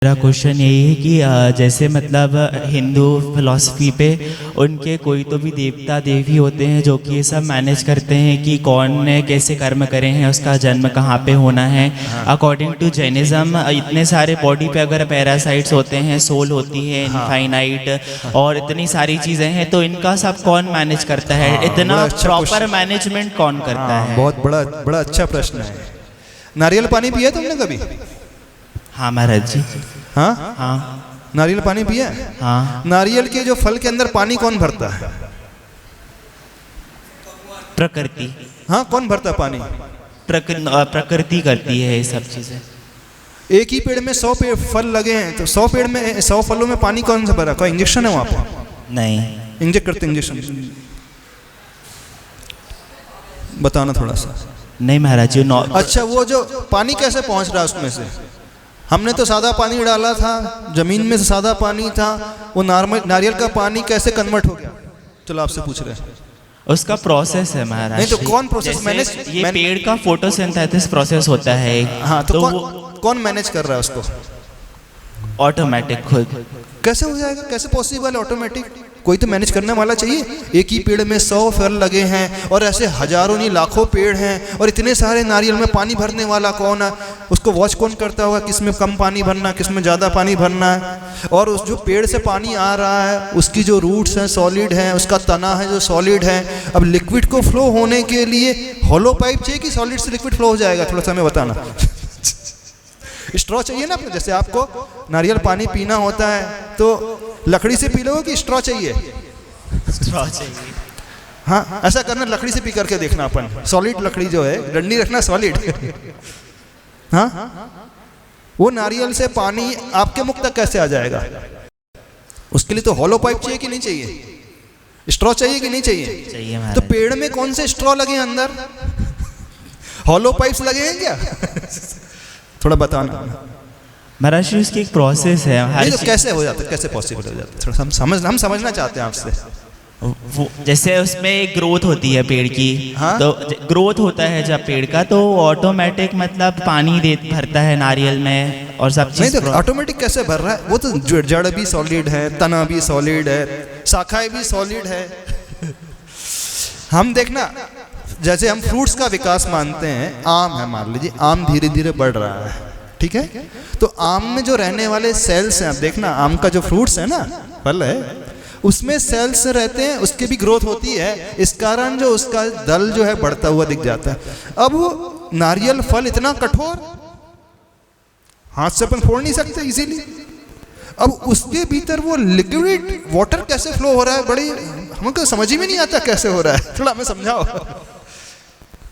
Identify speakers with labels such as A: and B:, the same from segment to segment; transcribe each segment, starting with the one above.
A: मेरा क्वेश्चन यही है कि जैसे मतलब हिंदू फिलॉसफी पे उनके कोई तो भी देवता देवी होते हैं जो कि ये सब मैनेज करते हैं कि कौन ने कैसे कर्म करे हैं, उसका जन्म कहाँ पे होना है। अकॉर्डिंग टू जैनिज्म इतने सारे बॉडी पे अगर पैरासाइट्स होते हैं, सोल होती है इनफाइनाइट और इतनी सारी चीज़ें हैं, तो इनका सब कौन मैनेज करता है? इतना प्रॉपर मैनेजमेंट कौन करता है?
B: बहुत बड़ा अच्छा प्रश्न है। नारियल पानी पिया तुमने कभी?
A: हाँ महाराज जी।
B: हाँ
A: हाँ
B: नारियल पानी पिया?
A: हाँ।
B: नारियल के जो फल के अंदर पानी कौन भरता है?
A: प्रकृति।
B: हाँ कौन भरता है पानी?
A: प्रकृति करती है ये सब चीज़ें।
B: एक ही पेड़ में 100 पेड़ फल लगे हैं, तो 100 पेड़ में 100 फलों में पानी कौन सा भरा? कोई इंजेक्शन है वहां पे?
A: नहीं।
B: इंजेक्ट करते इंजेक्शन। बताना थोड़ा सा।
A: नहीं महाराज जी।
B: अच्छा वो जो पानी कैसे पहुंच रहा है उसमें से? हमने तो सादा पानी डाला था, जमीन में से सादा पानी था, वो नारियल का पानी कैसे कन्वर्ट हो गया? चलो आपसे पूछ रहे हैं।
A: उसका प्रोसेस है महाराज।
B: नहीं तो कौन प्रोसेस मैनेज?
A: ये पेड़ का फोटोसिंथेसिस प्रोसेस होता है।
B: हाँ तो कौन मैनेज कर रहा है उसको?
A: ऑटोमेटिक खुद।
B: कैसे हो जाएगा? कैसे पॉसिबल है ऑटोमेटिक? कोई तो मैनेज करने वाला चाहिए। एक ही पेड़ में 100 फल लगे हैं और ऐसे हजारों नहीं लाखों पेड़ हैं और इतने सारे नारियल में पानी भरने वाला कौन है? उसको वॉच कौन करता होगा किसमें कम पानी भरना, किसमें ज़्यादा पानी भरना है? और उस जो पेड़ से पानी आ रहा है उसकी जो रूट्स हैं सॉलिड हैं, उसका तना है जो सॉलिड है। अब लिक्विड को फ्लो होने के लिए हॉलो पाइप चाहिए कि सॉलिड से लिक्विड फ्लो हो जाएगा? थोड़ा सा हमें बताना। स्ट्रॉ चाहिए ना? जैसे आपको नारियल पानी पीना होता है तो लकड़ी से पी लोगे कि स्ट्रॉ चाहिए?
A: स्ट्रॉ चाहिए।
B: हाँ ऐसा करना, लकड़ी से पी करके देखना अपन। सॉलिड लकड़ी जो है, डंडी रखना सॉलिड। हाँ वो नारियल से पानी आपके मुख तक कैसे आ जाएगा? उसके लिए तो हॉलो पाइप चाहिए कि नहीं चाहिए? स्ट्रॉ चाहिए कि नहीं चाहिए?
A: चाहिए।
B: तो पेड़ में कौन से स्ट्रॉ लगे हैं अंदर? हॉलो पाइप्स लगे हैं क्या? थोड़ा बताना
A: महाराज। उसकी एक प्रोसेस है।
B: नहीं तो कैसे हो जाता है, कैसे पॉसिबल हो जाता है? थोड़ा हम समझना चाहते हैं आपसे।
A: वो जैसे उसमें एक ग्रोथ होती है पेड़ की।
B: हाँ?
A: तो ग्रोथ होता है जब पेड़ का, तो ऑटोमेटिक मतलब पानी भरता है नारियल में और सब चीज।
B: नहीं तो ऑटोमेटिक कैसे भर रहा है? वो तो जड़ भी सॉलिड है, तना भी सॉलिड है, शाखाएं भी सॉलिड है। हम देखना, जैसे हम फ्रूट्स का विकास मानते हैं, आम है मान लीजिए, आम धीरे धीरे बढ़ रहा है, ठीक है? तो आम में जो रहने वाले सेल्स हैं, आप देखना आम का जो फ्रूट्स है ना, फल है, उसमें सेल्स रहते हैं, उसकी भी ग्रोथ होती है। इस कारण जो उसका दल जो है बढ़ता हुआ दिख जाता है। अब वो नारियल फल इतना कठोर, हाथ से अपन फोड़ नहीं सकते इजीली। अब उसके भीतर वो लिक्विड वाटर कैसे फ्लो हो रहा है, बड़ी हमको समझ ही में नहीं आता कैसे हो रहा है। थोड़ा हमें समझाओ,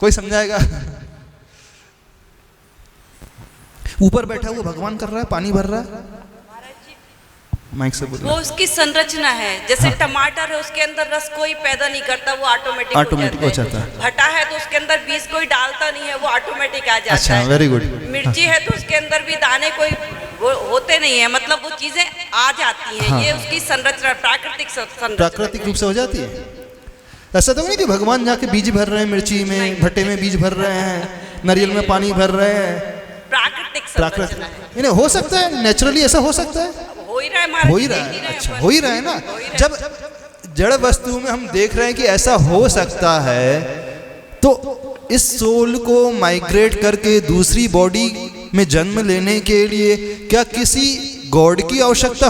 B: कोई समझाएगा? ऊपर बैठा हुआ भगवान कर रहा है, पानी भर रहा है। माइक से बोलो।
C: वो उसकी संरचना है। जैसे टमाटर है, उसके अंदर रस कोई पैदा नहीं करता, वो ऑटोमेटिक हो जाता है। भटा है तो उसके अंदर बीज कोई डालता नहीं है, वो ऑटोमेटिक आ जाता है।
B: अच्छा, वेरी गुड।
C: मिर्ची है तो उसके अंदर भी दाने कोई होते नहीं है, मतलब वो चीजें आ जाती हैं। हाँ। ये उसकी संरचना प्राकृतिक
B: रूप से हो जाती है। ऐसा तो नहीं कि भगवान जाके बीज भर रहे हैं, मिर्ची में भट्टे में बीज भर रहे हैं, नारियल में पानी भर रहे हैं। प्राकृतिक हो सकता है, नेचुरली ऐसा हो सकता है। हो ही रहा है। अच्छा हो ही रहा है ना। जब जड़ वस्तु में हम देख रहे हैं कि ऐसा हो सकता है, तो इस सोल को माइग्रेट करके दूसरी बॉडी में जन्म लेने के लिए क्या किसी गॉड की आवश्यकता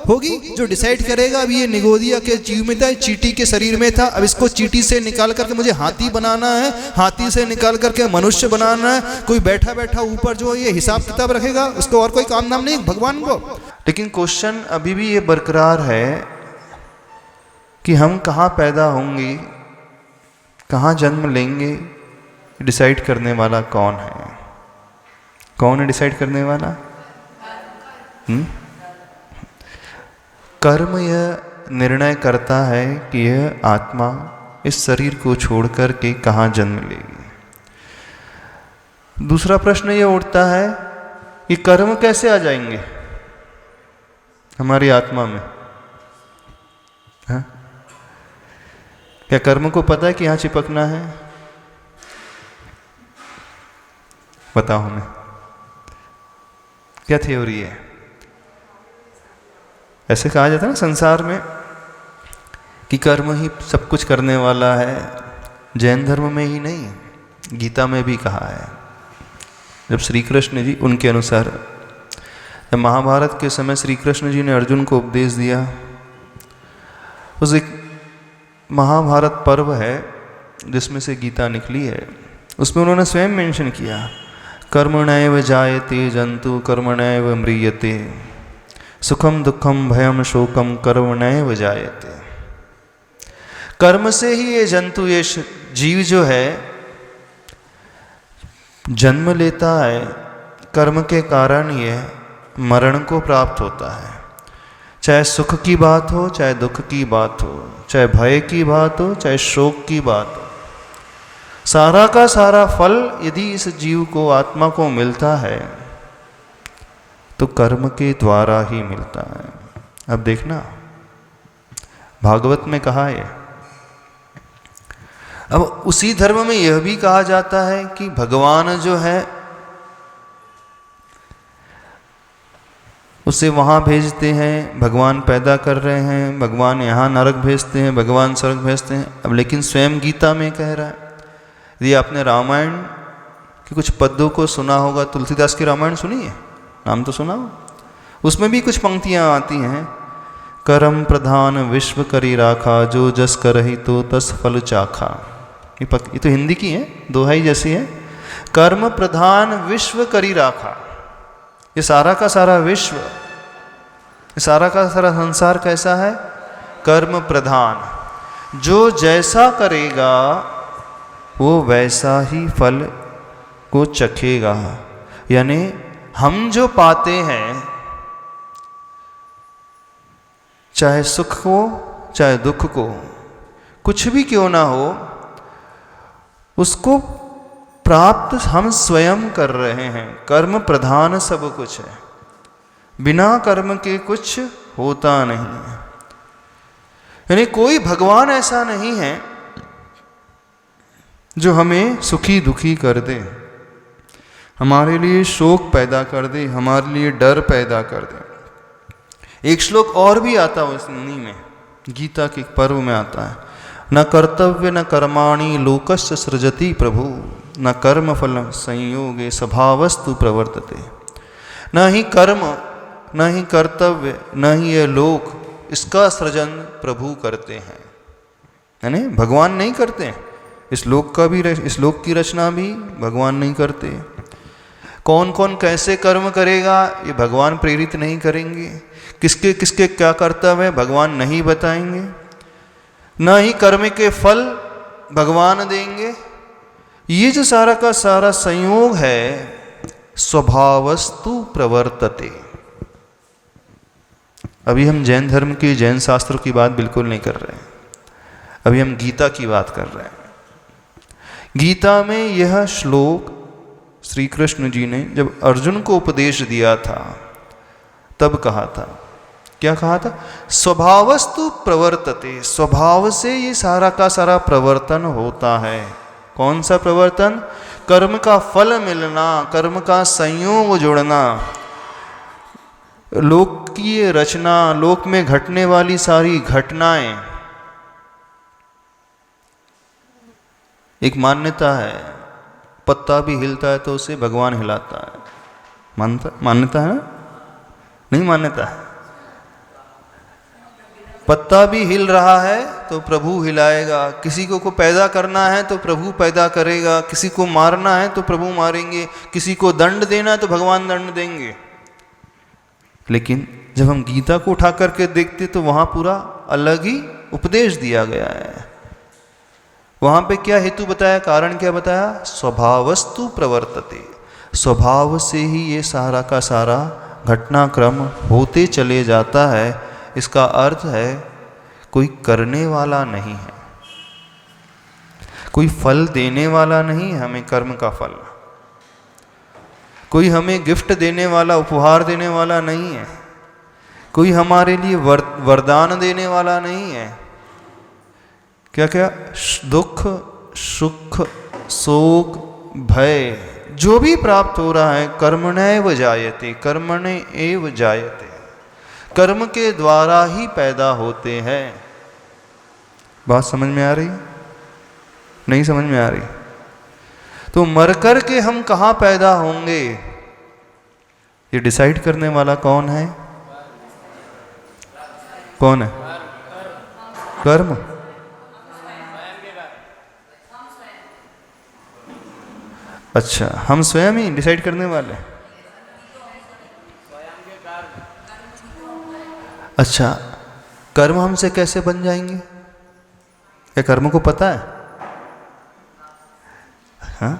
B: होगी जो डिसाइड करेगा? अब ये निगोदिया के जीव में था, चींटी के शरीर में था, अब इसको चींटी से निकाल करके मुझे हाथी बनाना है, हाथी से निकाल करके मनुष्य बनाना है। कोई बैठा बैठा ऊपर जो ये हिसाब किताब रखेगा, उसको और कोई काम नाम नहीं भगवान को। लेकिन क्वेश्चन अभी भी ये बरकरार है कि हम कहाँ पैदा होंगे, कहाँ जन्म लेंगे, डिसाइड करने वाला कौन है? कौन है डिसाइड करने वाला? कर्म यह निर्णय करता है कि यह आत्मा इस शरीर को छोड़कर के कहाँ जन्म लेगी। दूसरा प्रश्न यह उठता है कि कर्म कैसे आ जाएंगे हमारी आत्मा में? हाँ? क्या कर्म को पता है कि यहाँ चिपकना है? बताओ हमें, क्या थ्योरी है? ऐसे कहा जाता है ना संसार में कि कर्म ही सब कुछ करने वाला है। जैन धर्म में ही नहीं, गीता में भी कहा है। जब श्री कृष्ण जी उनके अनुसार, जब महाभारत के समय श्री कृष्ण जी ने अर्जुन को उपदेश दिया, उस एक महाभारत पर्व है जिसमें से गीता निकली है, उसमें उन्होंने स्वयं मेंशन किया, कर्मणैव जायते जंतु कर्मणैव म्रियते, सुखम दुखम भयम शोकम कर्मणैव जायते। कर्म से ही ये जंतु, ये जीव जो है जन्म लेता है, कर्म के कारण ये मरण को प्राप्त होता है। चाहे सुख की बात हो, चाहे दुख की बात हो, चाहे भय की बात हो, चाहे शोक की बात हो, सारा का सारा फल यदि इस जीव को, आत्मा को मिलता है तो कर्म के द्वारा ही मिलता है। अब देखना, भागवत में कहा है। अब उसी धर्म में यह भी कहा जाता है कि भगवान जो है उसे वहाँ भेजते हैं, भगवान पैदा कर रहे हैं, भगवान यहाँ नरक भेजते हैं, भगवान स्वर्ग भेजते हैं। अब लेकिन स्वयं गीता में कह रहा है, यदि आपने रामायण के कुछ पद्यों को सुना होगा, तुलसीदास की रामायण सुनी है, नाम तो सुना हो, उसमें भी कुछ पंक्तियाँ आती हैं, कर्म प्रधान विश्व करी राखा, जो जस करहि तो तस फल चाखा। ये तो हिंदी की है, दोहाई जैसी है। कर्म प्रधान विश्व करी राखा, ये सारा का सारा विश्व, ये सारा का सारा संसार कैसा है? कर्म प्रधान। जो जैसा करेगा वो वैसा ही फल को चखेगा। यानी हम जो पाते हैं, चाहे सुख को चाहे दुख को, कुछ भी क्यों ना हो, उसको प्राप्त हम स्वयं कर रहे हैं। कर्म प्रधान सब कुछ है, बिना कर्म के कुछ होता नहीं है। यानी कोई भगवान ऐसा नहीं है जो हमें सुखी दुखी कर दे, हमारे लिए शोक पैदा कर दे, हमारे लिए डर पैदा कर दे। एक श्लोक और भी आता है उन्हीं में, गीता के पर्व में आता है, न कर्तव्य न कर्माणि लोकस्य सृजति प्रभु, न कर्म फल संयोगे स्वभावस्तु प्रवर्तते। न ही कर्म, न ही कर्तव्य, न ही ये लोक, इसका सृजन प्रभु करते हैं। यानी भगवान नहीं करते हैं। इस लोक का भी, इस लोक की रचना भी भगवान नहीं करते। कौन कौन कैसे कर्म करेगा ये भगवान प्रेरित नहीं करेंगे। किसके किसके क्या कर्तव्य है भगवान नहीं बताएंगे। न ही कर्म के फल भगवान देंगे। ये जो सारा का सारा संयोग है, स्वभावस्तु प्रवर्तते। अभी हम जैन धर्म की, जैन शास्त्रों की बात बिल्कुल नहीं कर रहे हैं, अभी हम गीता की बात कर रहे हैं। गीता में यह श्लोक श्री कृष्ण जी ने जब अर्जुन को उपदेश दिया था तब कहा था। क्या कहा था? स्वभावस्तु प्रवर्तते। स्वभाव से ये सारा का सारा प्रवर्तन होता है। कौन सा प्रवर्तन? कर्म का फल मिलना, कर्म का संयोग जुड़ना, लोक की रचना, लोक में घटने वाली सारी घटनाएं। एक मान्यता है, पत्ता भी हिलता है तो उसे भगवान हिलाता है। मान्यता है ना? नहीं मान्यता है? पत्ता भी हिल रहा है तो प्रभु हिलाएगा। किसी को पैदा करना है तो प्रभु पैदा करेगा। किसी को मारना है तो प्रभु मारेंगे। किसी को दंड देना है तो भगवान दंड देंगे। लेकिन जब हम गीता को उठा करके देखते तो वहाँ पूरा अलग ही उपदेश दिया गया है। वहाँ पे क्या हेतु बताया, कारण क्या बताया? स्वभावस्तु प्रवर्तते। स्वभाव से ही ये सारा का सारा घटनाक्रम होते चले जाता है। इसका अर्थ है कोई करने वाला नहीं है, कोई फल देने वाला नहीं है हमें कर्म का फल। कोई हमें गिफ्ट देने वाला, उपहार देने वाला नहीं है। कोई हमारे लिए वरदान देने वाला नहीं है। क्या क्या? दुख, सुख, शोक, भय जो भी प्राप्त हो रहा है कर्मणैव जायते, कर्मणे एव जायते। कर्म के द्वारा ही पैदा होते हैं। बात समझ में आ रही? नहीं समझ में आ रही? तो मरकर के हम कहाँ पैदा होंगे, ये डिसाइड करने वाला कौन है? कौन है? कर्म। अच्छा, हम स्वयं ही डिसाइड करने वाले? अच्छा, कर्म हमसे कैसे बन जाएंगे? क्या कर्म को पता है? हाँ,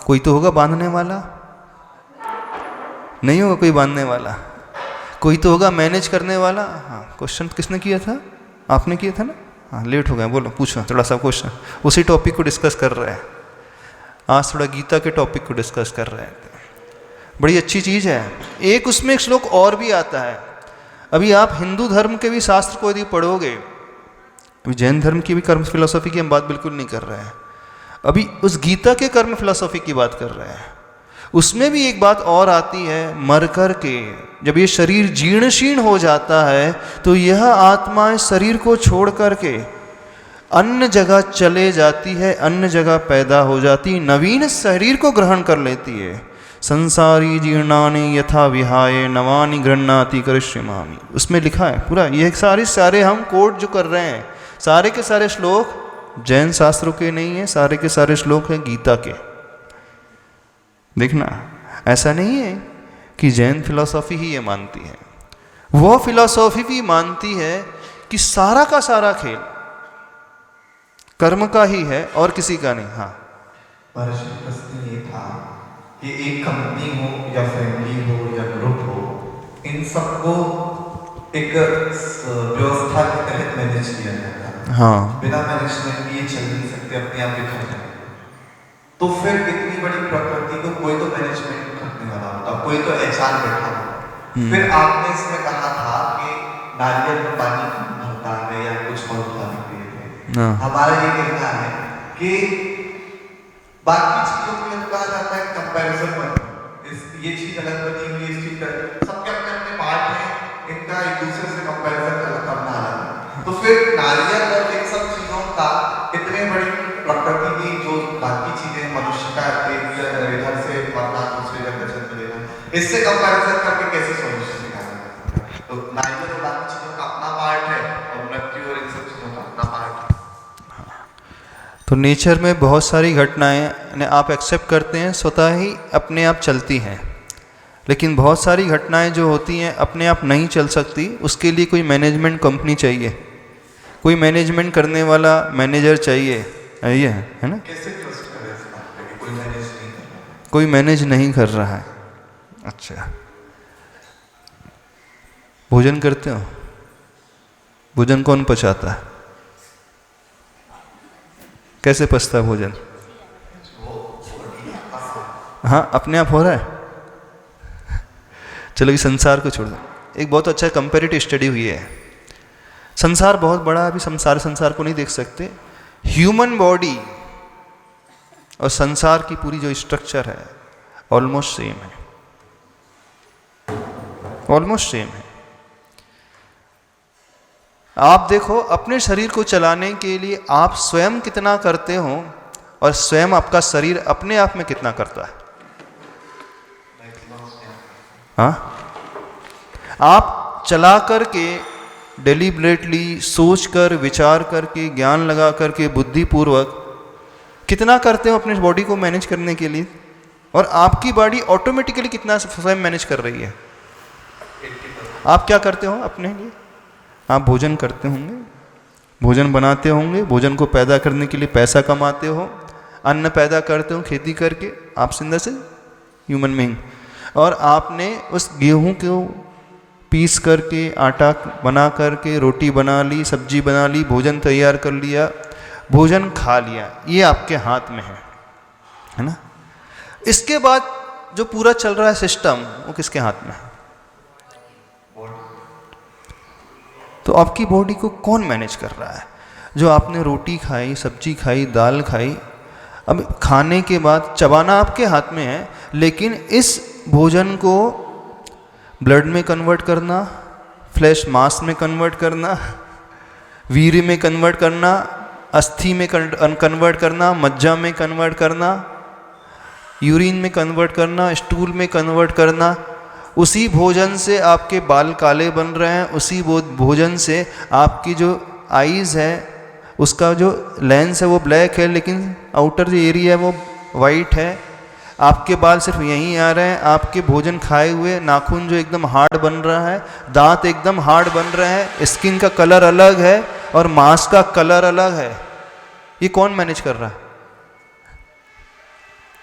B: कोई तो होगा बांधने वाला? नहीं होगा कोई बांधने वाला, कोई तो होगा मैनेज करने वाला। हाँ, क्वेश्चन किसने किया था? आपने किया था ना? हाँ, लेट हो गया, बोलो, पूछो थोड़ा सा क्वेश्चन। उसी टॉपिक को डिस्कस कर रहे हैं आज, थोड़ा गीता के टॉपिक को डिस्कस कर रहे हैं। बड़ी अच्छी चीज़ है। एक उसमें एक श्लोक और भी आता है। अभी आप हिंदू धर्म के भी शास्त्र को यदि पढ़ोगे, अभी जैन धर्म की भी कर्म फिलोसॉफी की हम बात बिल्कुल नहीं कर रहे हैं, अभी उस गीता के कर्म फिलोसॉफी की बात कर रहे हैं। उसमें भी एक बात और आती है, मर कर के जब ये शरीर जीर्ण शीर्ण हो जाता है तो यह आत्मा इस शरीर को छोड़ करके अन्य जगह चले जाती है, अन्य जगह पैदा हो जाती, नवीन शरीर को ग्रहण कर लेती है। संसारी जीर्णानि यथा विहाय नवानि गृह्णाति करिष्यामि, उसमें लिखा है पूरा। ये सारे हम कोट जो कर रहे हैं, सारे के सारे श्लोक जैन शास्त्रों के नहीं है, सारे के सारे श्लोक हैं गीता के। देखना, ऐसा नहीं है कि जैन फिलॉसफी ही ये मानती है, वह फिलॉसफी भी मानती है कि सारा का सारा खेल कर्म का ही है और किसी का नहीं। हाँ,
D: प्रश्न ये था कि एक कंपनी हो या फैमिली हो या ग्रुप हो, इन सबको एक व्यवस्था के तहत मैनेज किया जाता है।
B: हाँ,
D: बिना मैनेजमेंट किए चल नहीं सकते, अपने आप बिखर जाए। तो फिर इतनी बड़ी प्रकृति को कोई तो मैनेजमेंट करने वाला होता, कोई तो एचआर बैठा होता। फिर आपने इसमें कहा था कि नारियल में पानी भरता है या कुछ और उदाहरण दिए थे। हमारा ये कहना है कि बाकी चीजों के लिए कहा जाता है कंपैरिजन मत, ये चीज अलग बनी हुई, इस चीज का, सबके अपने अपने पार्ट हैं, इनका एक दूसरे से कंपैरिजन करना अलग। तो फिर नारियल और इन सब चीजों का इतने बड़ी प्रकृति की जो बाकी चीजें मनुष्य का इधर से मरना, दूसरे जगह जन्म लेना, इससे कंपैरिजन करके कैसे सॉल्यूशन निकालना? तो नारियल और बाकी चीजों का अपना पार्ट है और मृत्यु और इन सब चीजों का अपना पार्ट है।
B: तो नेचर में बहुत सारी घटनाएं आप एक्सेप्ट करते हैं, स्वतः ही अपने आप चलती हैं, लेकिन बहुत सारी घटनाएं जो होती हैं अपने आप नहीं चल सकती, उसके लिए कोई मैनेजमेंट कंपनी चाहिए, कोई मैनेजमेंट करने वाला मैनेजर चाहिए। ये है ना?
D: कैसे ट्रस्ट करें इस बात पे कि कोई मैनेज नहीं कर रहा?
B: कोई मैनेज नहीं कर रहा है। अच्छा, भोजन करते हो? भोजन कौन पचाता है? कैसे पचता है भोजन? हाँ, अपने आप हो रहा है। चलो ये संसार को छोड़ दो। एक बहुत अच्छा कंपैरेटिव स्टडी हुई है। संसार बहुत बड़ा है, अभी संसार को नहीं देख सकते। ह्यूमन बॉडी और संसार की पूरी जो स्ट्रक्चर है ऑलमोस्ट सेम है, ऑलमोस्ट सेम है। आप देखो, अपने शरीर को चलाने के लिए आप स्वयं कितना करते हो और स्वयं आपका शरीर अपने आप में कितना करता है। हाँ, आप चला करके डेलिबरेटली सोच कर, विचार करके, ज्ञान लगा करके, बुद्धिपूर्वक कितना करते हो अपने बॉडी को मैनेज करने के लिए, और आपकी बॉडी ऑटोमेटिकली कितना स्वयं मैनेज कर रही है। आप क्या करते हो अपने लिए? आप भोजन करते होंगे, भोजन बनाते होंगे, भोजन को पैदा करने के लिए पैसा कमाते हो, अन्न पैदा करते हो खेती करके, आप सिंदा से ह्यूमन बीइंग, और आपने उस गेहूं को पीस करके, आटा बना करके, रोटी बना ली, सब्जी बना ली, भोजन तैयार कर लिया, भोजन खा लिया, ये आपके हाथ में है ना। इसके बाद जो पूरा चल रहा है सिस्टम, वो किसके हाथ में है? तो आपकी बॉडी को कौन मैनेज कर रहा है? जो आपने रोटी खाई, सब्जी खाई, दाल खाई, अब खाने के बाद चबाना आपके हाथ में है, लेकिन इस भोजन को ब्लड में कन्वर्ट करना, फ्लैश मास में कन्वर्ट करना, वीर्य में कन्वर्ट करना, अस्थि में कन्वर्ट करना, मज्जा में कन्वर्ट करना, यूरिन में कन्वर्ट करना, स्टूल में कन्वर्ट करना। उसी भोजन से आपके बाल काले बन रहे हैं, उसी भोजन से आपकी जो आईज़ है उसका जो लेंस है वो ब्लैक है, लेकिन आउटर जो एरिया है वो वाइट है। आपके बाल सिर्फ यहीं आ रहे हैं, आपके भोजन खाए हुए नाखून जो एकदम हार्ड बन रहा है, दांत एकदम हार्ड बन रहे हैं, स्किन का कलर अलग है और मांस का कलर अलग है। ये कौन मैनेज कर रहा है?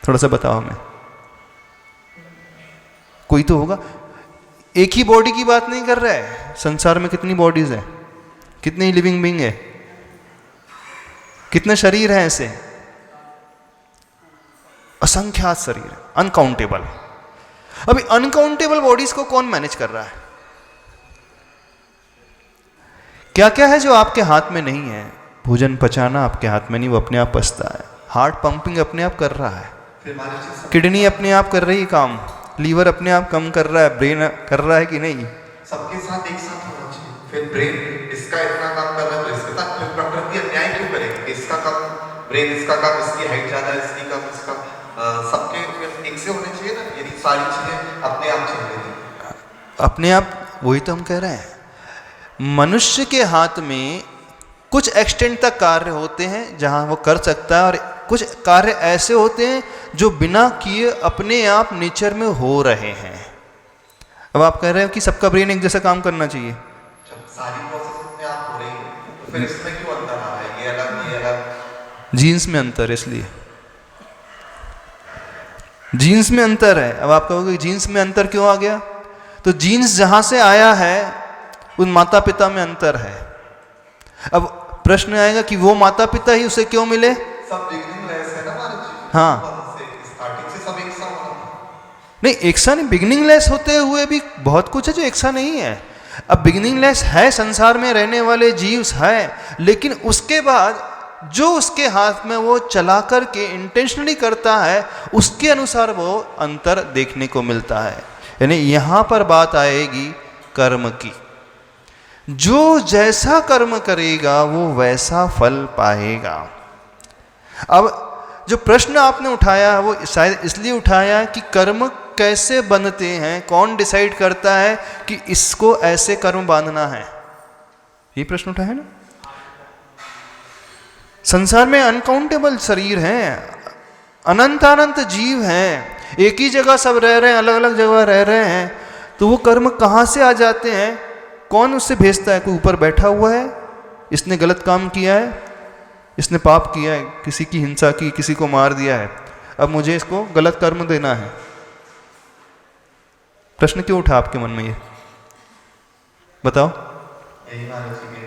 B: थोड़ा सा बताओ हमें। कोई तो होगा। एक ही बॉडी की बात नहीं कर रहा है, संसार में कितनी बॉडीज है, कितनी लिविंग बीइंग है, कितने शरीर हैं ऐसे, असंख्यात शरीर, अनकाउंटेबल। अभी अनकाउंटेबल बॉडीज को कौन मैनेज कर रहा है? क्या क्या है जो आपके हाथ में नहीं है? भोजन पचाना आपके हाथ में नहीं, वो अपने आप पचता है। हार्ट पंपिंग अपने आप कर रहा है, किडनी अपने आप कर रही है काम, लीवर अपने आप कम कर रहा है, ब्रेन कर रहा है कि नहीं?
D: सबके साथ एक साथ होना चाहिए। फिर ब्रेन इसका इतना काम कर रहा है तो इसके साथ फिर प्रकृति अन्याय क्यों करेगी? इसका काम ब्रेन, इसका काम, इसकी हाइट ज्यादा है, इसकी कम, इसका सबके एक से होने चाहिए ना। यदि सारी चीजें अपने आप चल रही है,
B: अपने आप, वही तो हम कह रहे हैं। मनुष्य के हाथ में कुछ एक्सटेंट तक कार्य होते हैं जहां वो कर सकता है, और कुछ कार्य ऐसे होते हैं जो बिना किए अपने आप नेचर में हो रहे हैं। अब आप कह रहे हो कि सबका ब्रेन एक जैसा काम करना चाहिए,
D: सारी प्रोसेस अपने आप हो रही है, तो फिर इसमें क्यों अंतर आ रहा है? ये अलग, ये अलग।
B: जीन्स में अंतर है, इसलिए जीन्स में अंतर है। अब आप कहोगे जीन्स में अंतर क्यों आ गया? तो जीन्स जहां से आया है उन माता पिता में अंतर है। अब प्रश्न आएगा कि वो माता पिता ही उसे क्यों मिले?
D: सब बिगनिंग लेस है ना हमारे जीवन।
B: हाँ,
D: स्टार्टिंग से सब एक सा होना।
B: नहीं, एक सा नहीं, बिगनिंग लेस होते हुए भी बहुत कुछ है जो एक सा नहीं है। अब बिगनिंग लेस है, संसार में रहने वाले जीव है, लेकिन उसके बाद जो उसके हाथ में वो चला करके इंटेंशनली करता है, उसके अनुसार वो अंतर देखने को मिलता है। यानी यहां पर बात आएगी कर्म की। जो जैसा कर्म करेगा वो वैसा फल पाएगा। अब जो प्रश्न आपने उठाया वो शायद इसलिए उठाया कि कर्म कैसे बनते हैं, कौन डिसाइड करता है कि इसको ऐसे कर्म बांधना है, ये प्रश्न उठाया है ना। संसार में अनकाउंटेबल शरीर हैं, अनंत जीव हैं, एक ही जगह सब रह रहे हैं, अलग अलग जगह रह रहे हैं, तो वो कर्म कहाँ से आ जाते हैं? कौन उससे भेजता है? कोई ऊपर बैठा हुआ है, इसने गलत काम किया है, इसने पाप किया है, किसी की हिंसा की, किसी को मार दिया है, अब मुझे इसको गलत कर्म देना है। प्रश्न क्यों उठा आपके मन में ये बताओ?
D: यही महाराज जी के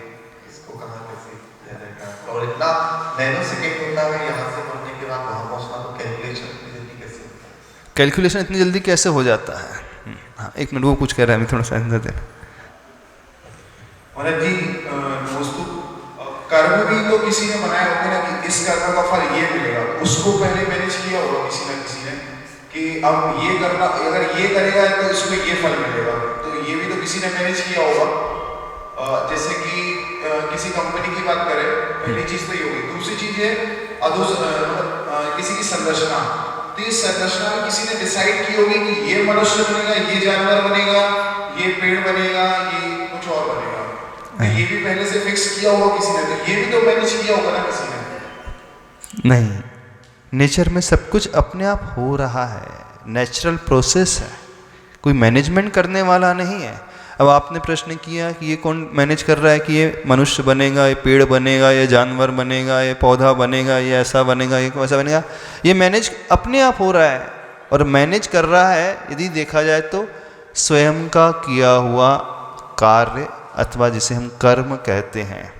D: इसको कहाँ कैसे रहने का, और इतना नैनो सेकंड होता है यहाँ से पढ़ने के बाद वहाँ पहुँचना, तो कैलकुलेशन इतनी जल्दी कैसे होता है?
B: कैलकुलेशन इतनी जल्दी कैसे हो जाता है? हाँ, एक मिनट, वो कुछ कह रहा है, मैं थोड़ा सा आंसर देना।
E: महाराज जी, वस्तु कर्म भी तो किसी ने बनाए होंगे ना कि इस कर्म का फल ये मिलेगा, उसको पहले मैनेज किया होगा किसी न किसी ने कि अब ये करना, अगर ये करेगा तो इसमें ये फल मिलेगा, तो ये भी तो किसी ने मैनेज किया होगा। जैसे कि किसी कंपनी की बात करें, पहली चीज तो ये होगी। दूसरी चीज है किसी की संरचना, तो इस संरचना में किसी ने डिसाइड की होगी कि ये मनुष्य बनेगा, ये जानवर बनेगा, ये पेड़ बनेगा, ये कुछ और बनेगा, तो ये भी पहले से फिक्स किया होगा किसी ने, तो ये भी तो मैनेज किया होगा ना किसी ने।
B: नहीं, नेचर में सब कुछ अपने आप हो रहा है, नेचुरल प्रोसेस है, कोई मैनेजमेंट करने वाला नहीं है। अब आपने प्रश्न किया कि ये कौन मैनेज कर रहा है कि ये मनुष्य बनेगा, ये पेड़ बनेगा, ये जानवर बनेगा, ये पौधा बनेगा, ये ऐसा बनेगा, ये वैसा बनेगा। ये मैनेज अपने आप हो रहा है, और मैनेज कर रहा है यदि देखा जाए तो स्वयं का किया हुआ कार्य, अथवा जिसे हम कर्म कहते हैं।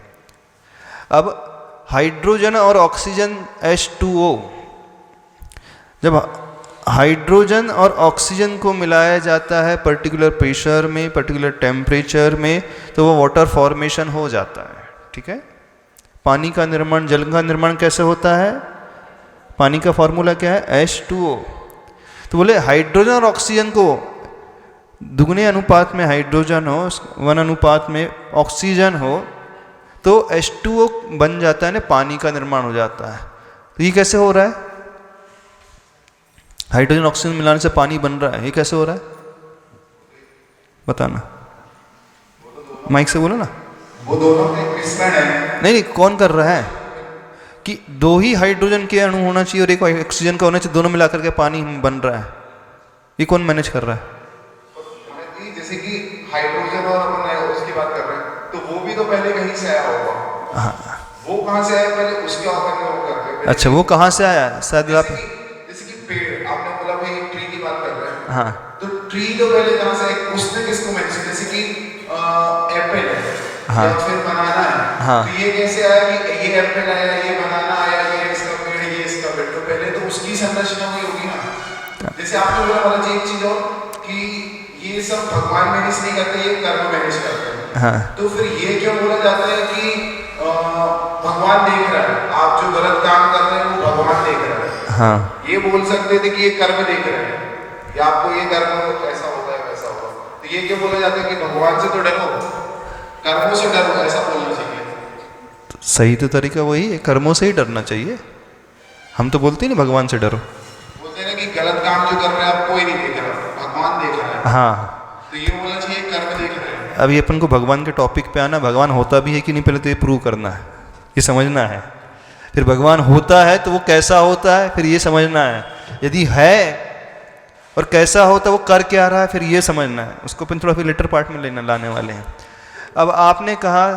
B: अब हाइड्रोजन और ऑक्सीजन H2O, जब हाइड्रोजन और ऑक्सीजन को मिलाया जाता है पर्टिकुलर प्रेशर में, पर्टिकुलर टेम्परेचर में, तो वो वाटर फॉर्मेशन हो जाता है। ठीक है। पानी का निर्माण, जल का निर्माण कैसे होता है? पानी का फॉर्मूला क्या है? H2O। तो बोले हाइड्रोजन और ऑक्सीजन को दुगने अनुपात में हाइड्रोजन हो, 1 अनुपात में ऑक्सीजन हो, तो H2O बन जाता है ना, पानी का निर्माण हो जाता है। तो ये कैसे हो रहा है? हाइड्रोजन ऑक्सीजन मिलाने से पानी बन रहा है, ये कैसे हो रहा है बताना, माइक से बोलो ना।
E: वो दोनों में मिश्रण है।
B: नहीं, कौन कर रहा है कि 2 ही हाइड्रोजन के अणु होना चाहिए और 1 ऑक्सीजन का होना चाहिए, दोनों मिलाकर के पानी बन रहा है, ये कौन मैनेज कर रहा है?
E: जैसे कि हाइड्रोजन और अपन उसकी बात कर रहे हैं, तो वो भी तो पहले कहीं से आया होगा।
B: हाँ,
E: वो कहाँ से आया पहले, उसके ऑर्गन में वो कर रहे हैं।
B: अच्छा, वो कहाँ से आया? शायद आप,
E: जैसे कि पेड़, आपने बोला भाई ट्री की बात कर रहे हैं,
B: हाँ,
E: तो ट्री तो पहले कहाँ से, उसने किसको मेंशन, जैसे कि एप्पल है,
B: हाँ,
E: या फिर बनाना है,
B: हाँ,
E: तो ये कैसे आया कि ये एप्पल आया, ये बनाना आया, ये इसका पेड़, ये इसका पेड़, तो पहले तो उसकी संरचना हुई होगी ना। जैसे आपने बोला वाला एक चीज और कि ये सब भगवान मैनेज नहीं करते, ये कर्म मैनेज करते हैं।
B: हाँ,
E: तो फिर ये क्यों बोला जाता है कि भगवान देख रहा है, आप जो गलत काम कर रहे हैं वो भगवान देख रहा है।
B: हाँ,
E: ये बोल सकते थे कि ये कर्म देख रहे हैं, या आपको ये कर्म ऐसा होता है वैसा होगा, तो ये क्यों बोला जाता है कि भगवान से तो डरो, कर्मों से डरो, ऐसा बोलना चाहिए।
B: सही तो तरीका वही है, कर्मों से ही डरना चाहिए। हम तो बोलते ही नहीं भगवान से डरो,
E: बोलते हैं ना कि गलत काम जो कर रहे हैं आप कोई नहीं देख रहा, भगवान देख रहा है।
B: हाँ,
E: तो ये बोलना चाहिए कर्म देख रहे हैं।
B: अभी अपन को भगवान के टॉपिक पे आना, भगवान होता भी है कि नहीं पहले तो ये प्रूव करना है, ये समझना है। फिर भगवान होता है तो वो कैसा होता है, फिर ये समझना है। यदि है और कैसा होता है, वो कर क्या रहा है, फिर ये समझना है। उसको अपन थोड़ा फिर लेटर पार्ट में लाने वाले हैं। अब आपने कहा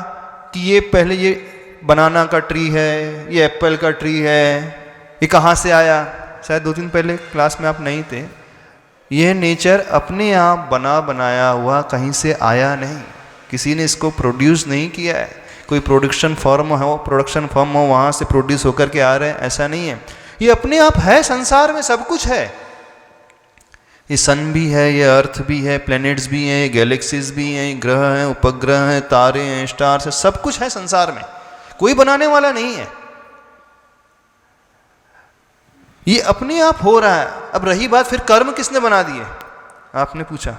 B: कि ये पहले ये बनाना का ट्री है, ये एप्पल का ट्री है, ये कहाँ से आया? शायद 2 दिन पहले क्लास में आप नहीं थे। यह नेचर अपने आप बनाया हुआ कहीं से आया नहीं, किसी ने इसको प्रोड्यूस नहीं किया है, कोई प्रोडक्शन फॉर्म हो वहाँ से प्रोड्यूस होकर के आ रहे हैं, ऐसा नहीं है। ये अपने आप है, संसार में सब कुछ है। ये सन भी है, ये अर्थ भी है, प्लैनेट्स भी हैं, गैलेक्सीज भी हैं, ग्रह हैं, उपग्रह हैं, तारे हैं, स्टार्स हैं, सब कुछ है संसार में, कोई बनाने वाला नहीं है। ये अपने आप हो रहा है। अब रही बात फिर कर्म किसने बना दिए, आपने पूछा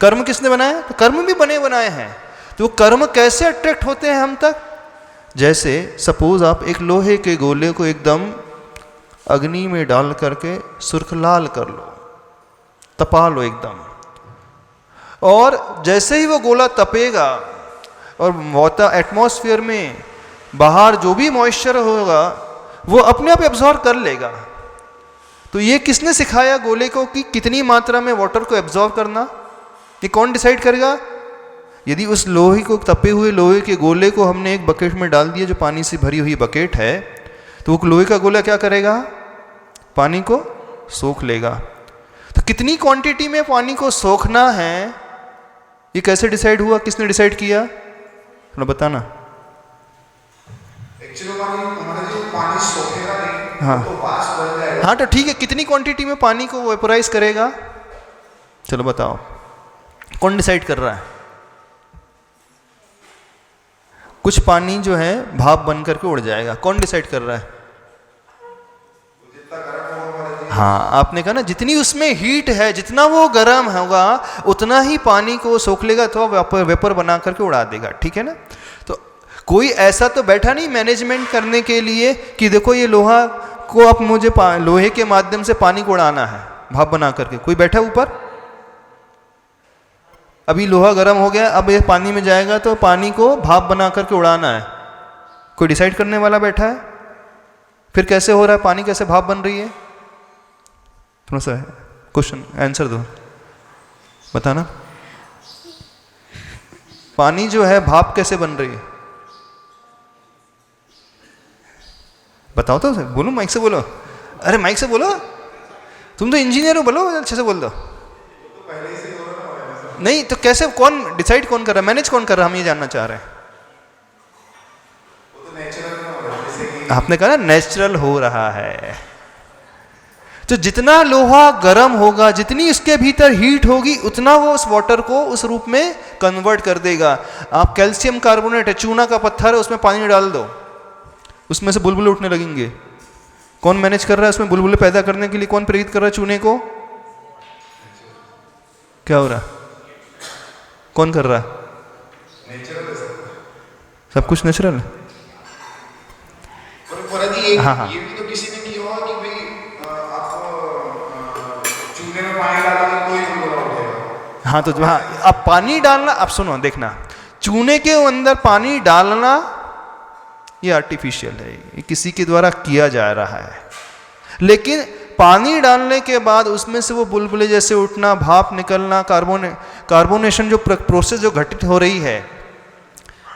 B: कर्म किसने बनाए, तो कर्म भी बने बनाए हैं। तो कर्म कैसे अट्रैक्ट होते हैं हम तक? जैसे सपोज आप एक लोहे के गोले को एकदम अग्नि में डाल करके सुर्खलाल कर लो, तपा लो एकदम, और जैसे ही वो गोला तपेगा और वाटर एटमॉस्फेयर में बाहर जो भी मॉइस्चर होगा वो अपने आप एब्जॉर्ब कर लेगा। तो ये किसने सिखाया गोले को कि कितनी मात्रा में वाटर को एब्जॉर्ब करना? ये कौन डिसाइड करेगा? यदि उस लोहे को, तपे हुए लोहे के गोले को हमने एक बकेट में डाल दिया जो पानी से भरी हुई बकेट है, तो वो लोहे का गोला क्या करेगा? पानी को सोख लेगा। तो कितनी क्वांटिटी में पानी को सोखना है, ये कैसे डिसाइड हुआ, किसने डिसाइड किया? थोड़ा बताना।
E: एक्चुअली हमारा जो पानी सोखेगा नहीं,
B: हाँ,
E: तो वाष्प बन जाएगा।
B: हाँ, तो ठीक है, कितनी क्वांटिटी में पानी को वेपोराइज करेगा? चलो बताओ, कौन डिसाइड कर रहा है? कुछ पानी जो है भाप बन करके उड़ जाएगा, कौन डिसाइड कर रहा है? हाँ, आपने कहा ना, जितनी उसमें हीट है, जितना वो गर्म होगा उतना ही पानी को सोख लेगा अथवा वेपर बना करके उड़ा देगा, ठीक है ना। तो कोई ऐसा तो बैठा नहीं मैनेजमेंट करने के लिए कि देखो ये लोहा को अब मुझे लोहे के माध्यम से पानी को उड़ाना है भाप बना करके, कोई बैठा ऊपर? अभी लोहा गर्म हो गया, अब ये पानी में जाएगा तो पानी को भाप बना करके उड़ाना है, कोई डिसाइड करने वाला बैठा है? फिर कैसे हो रहा है, पानी कैसे भाप बन रही है? थोड़ा सा क्वेश्चन आंसर दो, बताना। पानी जो है भाप कैसे बन रही है, बताओ तो, बोलो, माइक से बोलो। अरे माइक से बोलो, तुम तो इंजीनियर हो, बोलो अच्छे से बोल दो। नहीं तो कैसे, कौन डिसाइड कौन कर रहा है, मैनेज कौन कर रहा है, हम ये जानना चाह रहे हैं। आपने कहा ना नेचुरल हो रहा है। तो जितना लोहा गर्म होगा, जितनी उसके भीतर हीट होगी, उतना वो उस वाटर को उस रूप में कन्वर्ट कर देगा। आप कैल्शियम कार्बोनेट है, चूना का पत्थर है, उसमें पानी डाल दो, उसमें से बुलबुले उठने लगेंगे। कौन मैनेज कर रहा है उसमें बुलबुले पैदा करने के लिए, कौन प्रेरित कर रहा है चूने को? क्या हो रहा है? कौन कर रहा है? सब कुछ नेचुरल है। हाँ हाँ
E: ये भी तो किसी ने किया होगा कि भाई आप चूल्हे में पानी डाला तो कोई बुरा हो जाएगा।
B: हाँ, तो हाँ, अब पानी डालना, अब सुनो देखना, चूने के अंदर पानी डालना ये आर्टिफिशियल है, ये किसी के द्वारा किया जा रहा है। लेकिन पानी डालने के बाद उसमें से वो बुलबुले जैसे उठना, भाप निकलना, कार्बोनेशन जो प्रोसेस जो घटित हो रही है,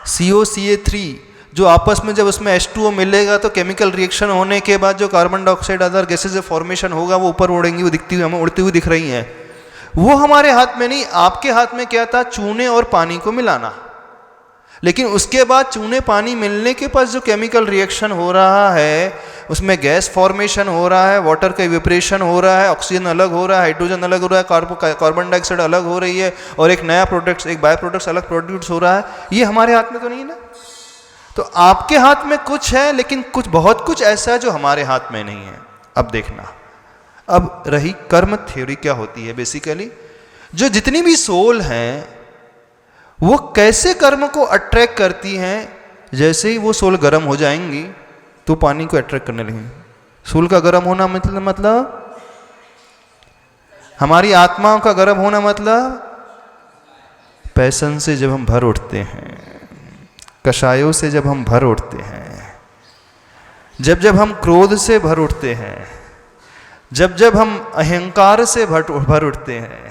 B: COCA3 जो आपस में जब उसमें H2O मिलेगा तो केमिकल रिएक्शन होने के बाद जो कार्बन डाइऑक्साइड अदर गैसेज से फॉर्मेशन होगा वो ऊपर उड़ेंगी, वो दिखती हुई हमें उड़ती हुई दिख रही हैं। वो हमारे हाथ में नहीं, आपके हाथ में क्या था? चूने और पानी को मिलाना। लेकिन उसके बाद चूने पानी मिलने के पास जो केमिकल रिएक्शन हो रहा है, उसमें गैस फॉर्मेशन हो रहा है, वाटर का इवेपोरेशन हो रहा है, ऑक्सीजन अलग हो रहा है, हाइड्रोजन अलग हो रहा है, कार्बन डाइऑक्साइड अलग हो रही है, और एक नया प्रोडक्ट, एक बाय प्रोडक्ट्स अलग प्रोड्यूस हो रहा है। ये हमारे हाथ में तो नहीं ना। तो आपके हाथ में कुछ है, लेकिन कुछ, बहुत कुछ ऐसा है जो हमारे हाथ में नहीं है। अब देखना, अब रही कर्म थ्योरी क्या होती है। बेसिकली जो जितनी भी सोल हैं वो कैसे कर्म को अट्रैक्ट करती हैं। जैसे ही वो सोल गर्म हो जाएंगी तो पानी को अट्रैक्ट करने लगेंगी। सोल का गर्म होना मतलब हमारी आत्माओं का गर्म होना मतलब पैशन से जब हम भर उठते हैं, कषायों से जब हम भर उठते हैं, जब जब हम क्रोध से भर उठते हैं, जब जब हम अहंकार से भर उठते हैं,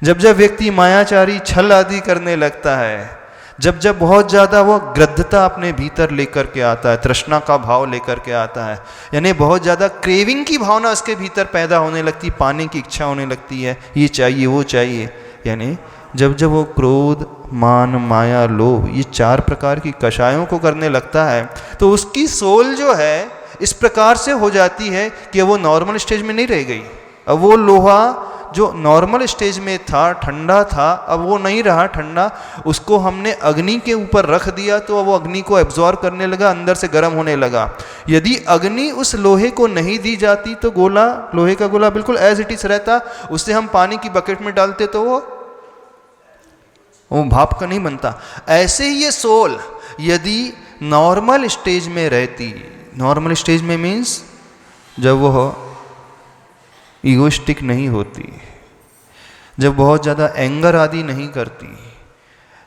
B: जब जब व्यक्ति मायाचारी छल आदि करने लगता है, जब जब बहुत ज़्यादा वो ग्रद्धता अपने भीतर लेकर के आता है, तृष्णा का भाव लेकर के आता है, यानी बहुत ज़्यादा क्रेविंग की भावना उसके भीतर पैदा होने लगती, पाने की इच्छा होने लगती है, ये चाहिए वो चाहिए। यानी जब जब वो क्रोध, मान, माया, लोभ, ये 4 प्रकार की कषायों को करने लगता है, तो उसकी सोल जो है इस प्रकार से हो जाती है कि वो नॉर्मल स्टेज में नहीं रह गई। अब वो लोहा जो नॉर्मल स्टेज में था, ठंडा था, अब वो नहीं रहा ठंडा, उसको हमने अग्नि के ऊपर रख दिया तो वो अग्नि को एब्जॉर्ब करने लगा, अंदर से गर्म होने लगा। यदि अग्नि उस लोहे को नहीं दी जाती तो गोला, लोहे का गोला बिल्कुल एज इट इज रहता, उससे हम पानी की बकेट में डालते तो वो भाप का नहीं बनता। ऐसे ही ये सोल यदि नॉर्मल स्टेज में रहती, नॉर्मल स्टेज में मीन्स जब वो ईगोइस्टिक नहीं होती, जब बहुत ज़्यादा एंगर आदि नहीं करती,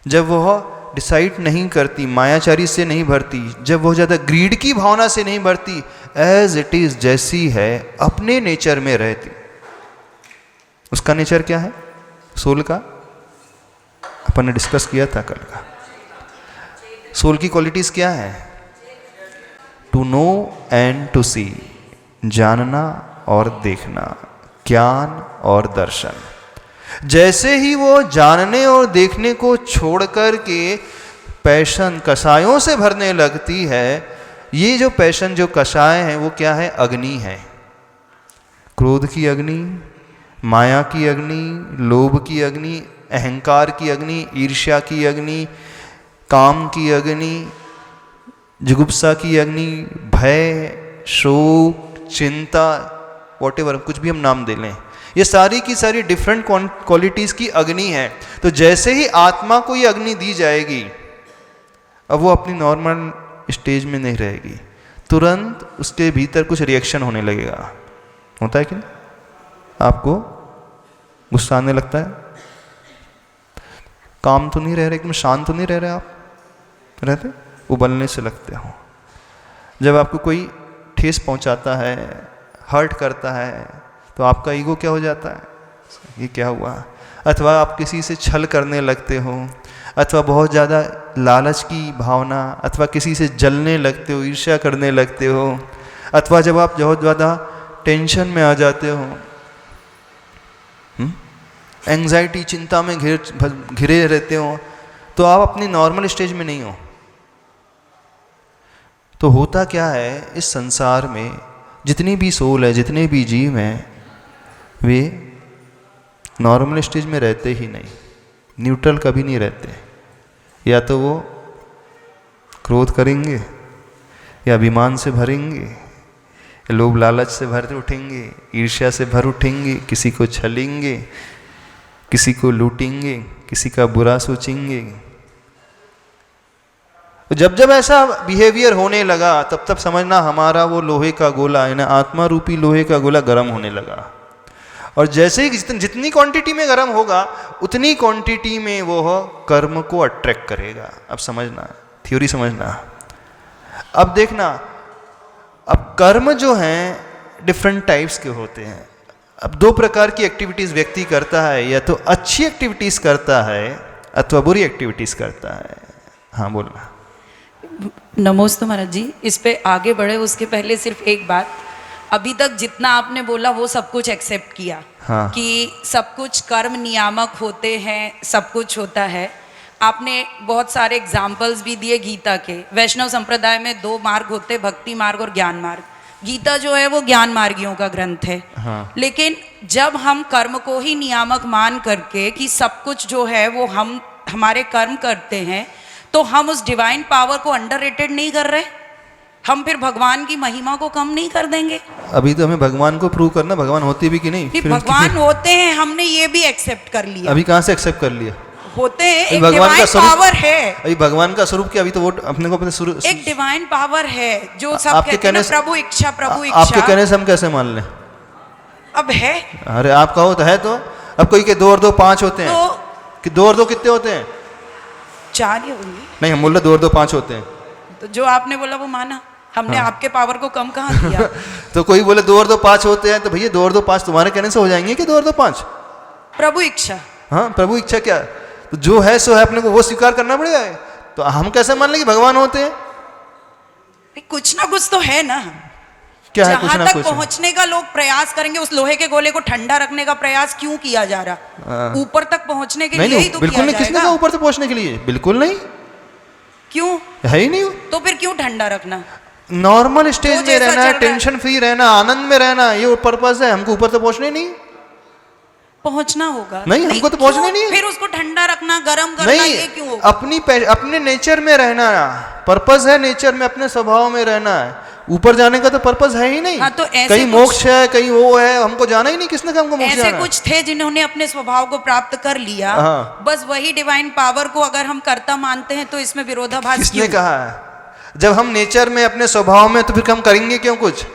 B: जब वह डिसाइड नहीं करती, मायाचारी से नहीं भरती, जब बहुत ज़्यादा ग्रीड की भावना से नहीं भरती, एज इट इज़ जैसी है अपने नेचर में रहती। उसका नेचर क्या है? सोल का अपन ने डिस्कस किया था कल का। सोल की क्वालिटीज़ क्या है? टू नो एंड टू सी, जानना और देखना, ज्ञान और दर्शन। जैसे ही वो जानने और देखने को छोड़कर के पैशन, कषायों से भरने लगती है, ये जो पैशन, जो कषाय हैं, वो क्या है? अग्नि है। क्रोध की अग्नि, माया की अग्नि, लोभ की अग्नि, अहंकार की अग्नि, ईर्ष्या की अग्नि, काम की अग्नि, जुगुप्सा की अग्नि, भय, शोक, चिंता, वॉटेवर, कुछ भी हम नाम दे लें, ये सारी की सारी डिफरेंट क्वालिटीज़ की अग्नि है। तो जैसे ही आत्मा को ये अग्नि दी जाएगी, अब वो अपनी नॉर्मल स्टेज में नहीं रहेगी, तुरंत उसके भीतर कुछ रिएक्शन होने लगेगा। होता है कि नहीं? आपको गुस्सा आने लगता है, काम तो नहीं रह रहे, एकदम शांत तो नहीं रह रहे आप, रहते उबलने से लगते हो। जब आपको कोई ठेस पहुंचाता है, हर्ट करता है, तो आपका ईगो क्या हो जाता है? ये क्या हुआ? अथवा आप किसी से छल करने लगते हो, अथवा बहुत ज़्यादा लालच की भावना, अथवा किसी से जलने लगते हो, ईर्ष्या करने लगते हो, अथवा जब आप बहुत ज़्यादा टेंशन में आ जाते हो, एंग्जाइटी, चिंता में घिरे रहते हो, तो आप अपनी नॉर्मल स्टेज में नहीं हो। तो होता क्या है, इस संसार में जितनी भी सोल है, जितने भी जीव हैं, वे नॉर्मल स्टेज में रहते ही नहीं, न्यूट्रल कभी नहीं रहते। या तो वो क्रोध करेंगे, या अभिमान से भरेंगे, लोभ लालच से भर उठेंगे, ईर्ष्या से भर उठेंगे, किसी को छलेंगे, किसी को लूटेंगे, किसी का बुरा सोचेंगे। जब जब ऐसा बिहेवियर होने लगा तब तब समझना हमारा वो लोहे का गोला है ना, आत्मा रूपी लोहे का गोला गर्म होने लगा। और जैसे ही जितनी क्वांटिटी में गर्म होगा उतनी क्वांटिटी में वो कर्म को अट्रैक्ट करेगा। अब समझना, थ्योरी समझना। अब देखना, अब कर्म जो हैं डिफरेंट टाइप्स के होते हैं। अब दो प्रकार की एक्टिविटीज़ व्यक्ति करता है, या तो अच्छी एक्टिविटीज़ करता है अथवा बुरी एक्टिविटीज़ करता है। हाँ बोलना।
F: नमोस्तु महाराज जी। इस पे आगे बढ़े उसके पहले सिर्फ एक बात, अभी तक जितना आपने बोला वो सब कुछ एक्सेप्ट किया।
B: हाँ।
F: कि सब कुछ कर्म नियामक होते हैं, सब कुछ होता है। आपने बहुत सारे एग्जाम्पल्स भी दिए गीता के। वैष्णव संप्रदाय में 2 मार्ग होते, भक्ति मार्ग और ज्ञान मार्ग। गीता जो है वो ज्ञान मार्गियों का ग्रंथ है।
B: हाँ।
F: लेकिन जब हम कर्म को ही नियामक मान करके कि सब कुछ जो है वो हम हमारे कर्म करते हैं, तो हम उस डिवाइन पावर को अंडररेटेड नहीं कर रहे? हम फिर भगवान की महिमा को कम नहीं कर देंगे?
B: अभी तो हमें भगवान को प्रूव करना, भगवान होते भी कि नहीं।
F: फिर भगवान होते हैं, हमने ये भी एक्सेप्ट कर लिया।
B: अभी कहाँ से एक्सेप्ट कर लिया?
F: होते हैं, एक
B: भगवान का
F: डिवाइन
B: स्वरूप
F: पावर है।
B: अभी भगवान का स्वरूप क्या? अभी तो वो अपने को अपने
F: एक डिवाइन पावर है जो सब
B: आपके
F: कहते हैं ना,
B: कहने से-
F: प्रभु इच्छा, प्रभु
B: आपके
F: इच्छा।
B: कहने से हम कैसे मान लें?
F: अब है
B: अरे आप कहो तो है। तो अब कोई के 2 और 2 5 होते हैं,
F: तो
B: कि 2 और 2 कितने होते हैं?
F: 4 ही होंगे।
B: नहीं, हम बोल रहे 2 और 2 5 होते हैं।
F: तो जो आपने बोला वो माना, हमने आपके पावर को कम कहाँ किया?
B: तो कोई बोले 2 और 2 5 होते हैं, तो भैया 2 और 2 5 तुम्हारे कहने से हो जाएंगे कि 2 और 2 5?
F: प्रभु इच्छा।
B: हाँ, प्रभु इच्छा क्या? तो जो है सो है, अपने को वो स्वीकार करना पड़ेगा। तो हम कैसे मान लें कि भगवान होते हैं?
F: कुछ ना कुछ तो है ना।
B: क्या है कुछ
F: जहां
B: ना
F: तक
B: कुछ?
F: पहुंचने का लोग प्रयास करेंगे, उस लोहे के गोले को ठंडा रखने का प्रयास क्यों किया जा रहा? ऊपर तक पहुंचने के लिए ही
B: नहीं,
F: तो
B: बिल्कुल
F: किया
B: नहीं। किसने
F: जाएगा।
B: कहा ऊपर से पहुंचने के लिए? बिल्कुल नहीं,
F: क्यों?
B: है ही नहीं।
F: तो फिर क्यों ठंडा रखना?
B: नॉर्मल स्टेज में
F: जैसा
B: रहना,
F: चल रहा है।
B: टेंशन फ्री रहना, आनंद में रहना, ये पर्पस है। हमको ऊपर तो पहुंचने नहीं।
F: पहुंचना होगा।
B: नहीं, हमको तो पहुंचना
F: क्यों?
B: नहीं है।
F: फिर उसको ठंडा रखना, गर्म करना, ये क्यों
B: नहीं,
F: होगा?
B: अपने नेचर में रहना पर्पस है। नेचर में, अपने स्वभाव में रहना है। ऊपर जाने का तो पर्पस है ही नहीं।
F: हाँ, तो ऐसे
B: कहीं
F: कुछ-
B: मोक्ष है, कहीं वो है, हमको जाना ही नहीं। किसने कहा हमको मोक्ष
F: ऐसे
B: जाना है?
F: कुछ थे जिन्होंने अपने स्वभाव को प्राप्त कर लिया।
B: हाँ।
F: बस वही डिवाइन पावर को अगर हम कर्ता मानते हैं तो इसमें विरोधाभास
B: किसने
F: क्यों?
B: कहा है? जब हम नेचर में, अपने स्वभाव में, तो फिर हम करेंगे क्यों कुछ?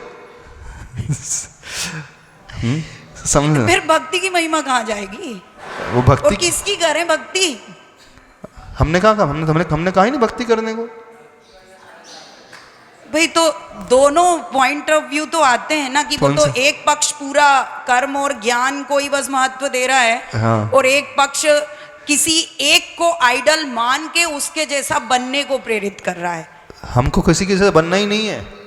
B: समझ?
F: फिर भक्ति की महिमा कहाँ जाएगी?
B: वो
F: और
B: भक्ति
F: किसकी करें भक्ति?
B: हमने कहा हमने कहा ही नहीं भक्ति करने को।
F: भाई तो दोनों पॉइंट ऑफ व्यू तो आते हैं ना, कि वो
B: कौन
F: तो
B: सा?
F: एक पक्ष पूरा कर्म और ज्ञान को ही बस महत्व दे रहा है।
B: हाँ।
F: और एक पक्ष किसी एक को आइडल मान के उसके जैसा बनने को प्रेरित कर रहा है।
B: हमको किसी के जैसे बनना ही नहीं है।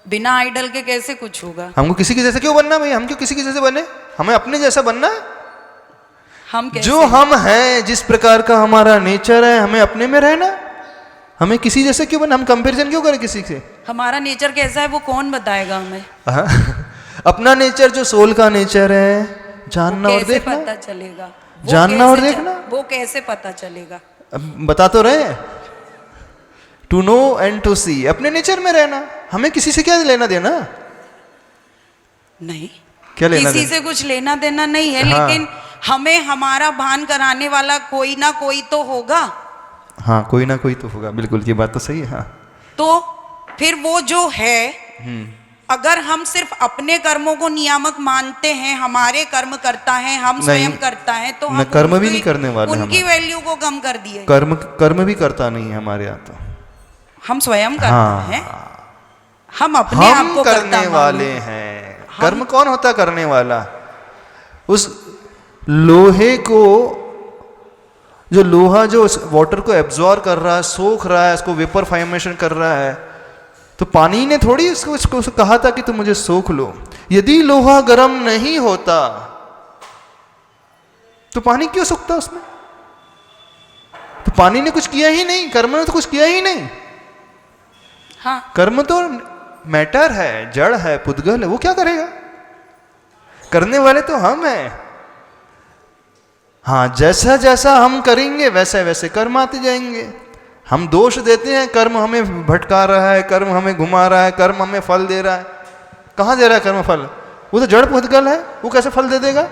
F: बिना आइडल के कैसे कुछ होगा?
B: हमको किसी के जैसे क्यों बनना भाई? हम क्यों किसी के जैसे बने? हमें अपने जैसा बनना है।
F: हम कैसे?
B: जो हम हैं, जिस प्रकार का हमारा नेचर है, हमें अपने में रहना। हमें किसी जैसे क्यों बनना? हम कंपैरिजन क्यों करें किसी से?
F: हमारा नेचर कैसा है वो कौन बताएगा हमें?
B: हाँ? अपना नेचर जो सोल का नेचर है, जानना और
F: कैसे
B: देखना।
F: पता चलेगा? वो
B: जानना और
F: कैसे
B: देखना।
F: वो कैसे पता चलेगा?
B: अब बता तो रहे हैं, टू नो एंड टू सी। अपने नेचर में रहना। हमें किसी से क्या लेना देना?
F: नहीं,
B: क्या लेना
F: किसी
B: देना?
F: से कुछ लेना देना नहीं है।
B: हाँ।
F: लेकिन हमें हमारा भान कराने वाला कोई ना कोई तो होगा।
B: हाँ, कोई ना कोई तो होगा। बिल्कुल, ये बात तो सही है। हाँ,
F: तो फिर वो जो है, अगर हम सिर्फ अपने कर्मों को नियामक मानते हैं, हमारे कर्म करता है, हम स्वयं
B: नहीं,
F: करता है, तो
B: न
F: हम
B: कर्म भी
F: उनकी-
B: नहीं करने वाले
F: उनकी
B: हम।
F: वैल्यू को कम कर दिए।
B: कर्म भी करता नहीं है हमारे यहाँ। तो
F: हम स्वयं करते
B: हाँ।
F: हैं। हम अपने आप
B: हम
F: को
B: करने
F: कर्ता
B: वाले
F: माने।
B: हैं। कर्म कौन होता करने वाला? उस लोहे को, जो लोहा जो उस वाटर को एब्जॉर्ब कर रहा है, सोख रहा है, उसको वेपर फॉर्मेशन कर रहा है, तो पानी ने थोड़ी उसको कहा था कि तुम मुझे सोख लो। यदि लोहा गर्म नहीं होता तो पानी क्यों सूखता उसमें? तो पानी ने कुछ किया ही नहीं, कर्म ने तो कुछ किया ही नहीं।
F: हाँ,
B: कर्म तो मैटर है, जड़ है, पुद्गल है, वो क्या करेगा? करने वाले तो हम हैं। हाँ, जैसा जैसा हम करेंगे वैसे वैसे कर्म आते जाएंगे। हम दोष देते हैं, कर्म हमें भटका रहा है, कर्म हमें घुमा रहा है, कर्म हमें फल दे रहा है। कहाँ दे रहा है कर्म फल? वो तो जड़ पुद्गल है, वो कैसे फल दे देगा?